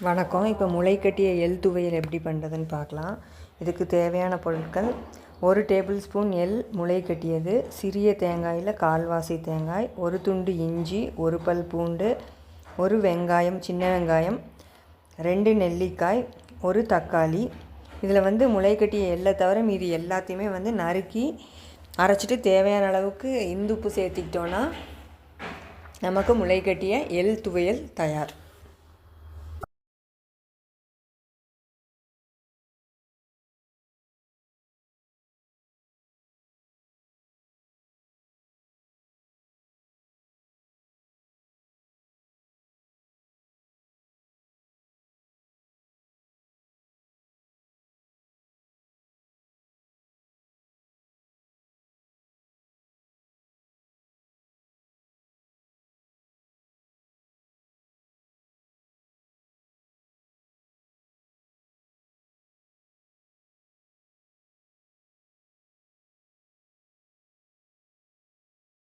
வணக்கம். இப்போ முளைக்கட்டிய எள் துவையல் எப்படி பண்ணுறதுன்னு பார்க்கலாம். இதுக்கு தேவையான பொருட்கள்: 1 டேபிள் ஸ்பூன் எள் முளை கட்டியது, சிறிய தேங்காயில் கால்வாசி தேங்காய், 1 துண்டு இஞ்சி, 1 பல் பூண்டு, 1 வெங்காயம், சின்ன வெங்காயம், 2 நெல்லிக்காய், 1 தக்காளி. இதில் முளை கட்டிய எள்ளை தவிர மீதி எல்லாத்தையுமே நறுக்கி அரைச்சிட்டு தேவையான அளவுக்கு இந்துப்பு சேர்த்திக்கிட்டோன்னா நமக்கு முளை கட்டிய எள் துவையல் தயார்.